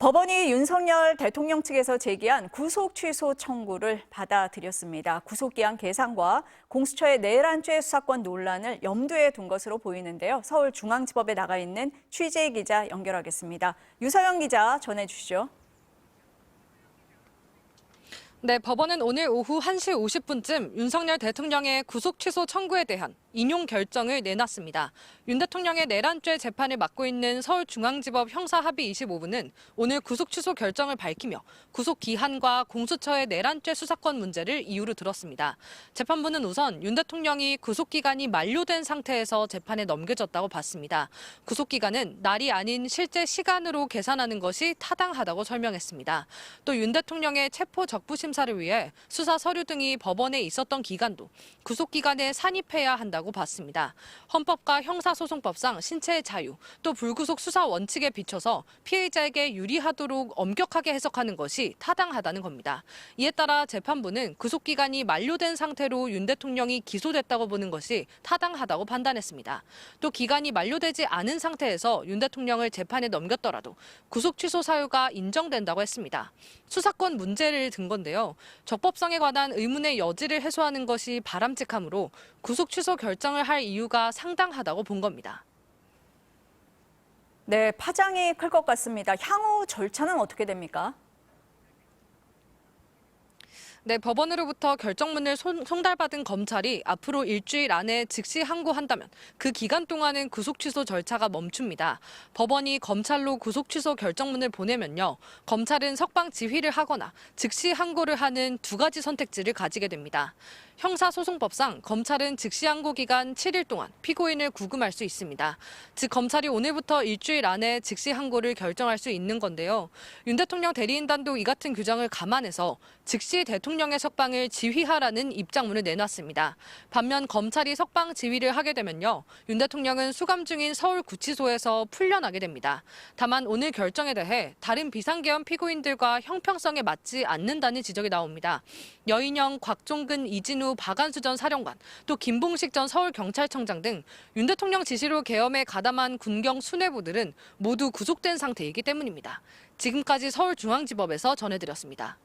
법원이 윤석열 대통령 측에서 제기한 구속 취소 청구를 받아들였습니다. 구속기한 계산과 공수처의 내란죄 수사권 논란을 염두에 둔 것으로 보이는데요. 서울중앙지법에 나가 있는 취재 기자 연결하겠습니다. 유서영 기자 전해주시죠. 네, 법원은 오늘 오후 1시 50분쯤 윤석열 대통령의 구속 취소 청구에 대한 인용 결정을 내놨습니다. 윤 대통령의 내란죄 재판을 맡고 있는 서울중앙지법 형사합의 25부는 오늘 구속 취소 결정을 밝히며 구속 기한과 공수처의 내란죄 수사권 문제를 이유로 들었습니다. 재판부는 우선 윤 대통령이 구속 기간이 만료된 상태에서 재판에 넘겨졌다고 봤습니다. 구속 기간은 날이 아닌 실제 시간으로 계산하는 것이 타당하다고 설명했습니다. 또 윤 대통령의 체포 적부 심사를 위해 수사 서류 등이 법원에 있었던 기간도 구속 기간에 산입해야 한다고 봤습니다. 헌법과 형사소송법상 신체의 자유, 또 불구속 수사 원칙에 비춰서 피해자에게 유리하도록 엄격하게 해석하는 것이 타당하다는 겁니다. 이에 따라 재판부는 구속 기간이 만료된 상태로 윤 대통령이 기소됐다고 보는 것이 타당하다고 판단했습니다. 또 기간이 만료되지 않은 상태에서 윤 대통령을 재판에 넘겼더라도 구속 취소 사유가 인정된다고 했습니다. 수사권 문제를 든 건데요. 적법성에 관한 의문의 여지를 해소하는 것이 바람직하므로 구속 취소 결정을 할 이유가 상당하다고 본 겁니다. 네, 파장이 클 것 같습니다. 향후 절차는 어떻게 됩니까? 네, 법원으로부터 결정문을 송달받은 검찰이 앞으로 일주일 안에 즉시 항고한다면 그 기간 동안은 구속 취소 절차가 멈춥니다. 법원이 검찰로 구속 취소 결정문을 보내면요, 검찰은 석방 지휘를 하거나 즉시 항고를 하는 두 가지 선택지를 가지게 됩니다. 형사소송법상 검찰은 즉시 항고 기간 7일 동안 피고인을 구금할 수 있습니다. 즉 검찰이 오늘부터 일주일 안에 즉시 항고를 결정할 수 있는 건데요. 윤 대통령 대리인단도 이 같은 규정을 감안해서 즉시 대통령의 석방을 지휘하라는 입장문을 내놨습니다. 반면 검찰이 석방 지휘를 하게 되면요, 윤 대통령은 수감 중인 서울구치소에서 풀려나게 됩니다. 다만 오늘 결정에 대해 다른 비상계엄 피고인들과 형평성에 맞지 않는다는 지적이 나옵니다. 여인영, 곽종근, 이진우, 박안수 전 사령관, 또 김봉식 전 서울경찰청장 등 윤 대통령 지시로 계엄에 가담한 군경 수뇌부들은 모두 구속된 상태이기 때문입니다. 지금까지 서울중앙지법에서 전해드렸습니다.